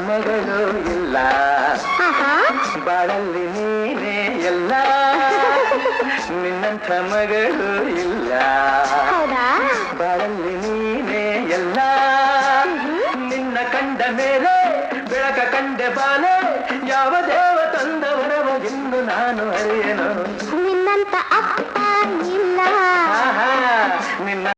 ಮಗಳು ಇಲ್ಲ ಬಾಳಲ್ಲಿ ನೀನೇ ಎಲ್ಲ ನಿನ್ನಂಥ ಮಗಳು ಇಲ್ಲ ಬಾಳಲ್ಲಿ ನೀನೇ ಎಲ್ಲ ನಿನ್ನ ಕಂಡ ಮೇಲೆ ಬೆಳಕ ಕಂಡೆ ಬಾಲೆ ಯಾವ ದೇವ ತಂದವರವ ಎಂದು ನಾನು ಅರಿಯನು ನಿನ್ನಂತ ಅಪ್ಪ ಇಲ್ಲ ನಿನ್ನ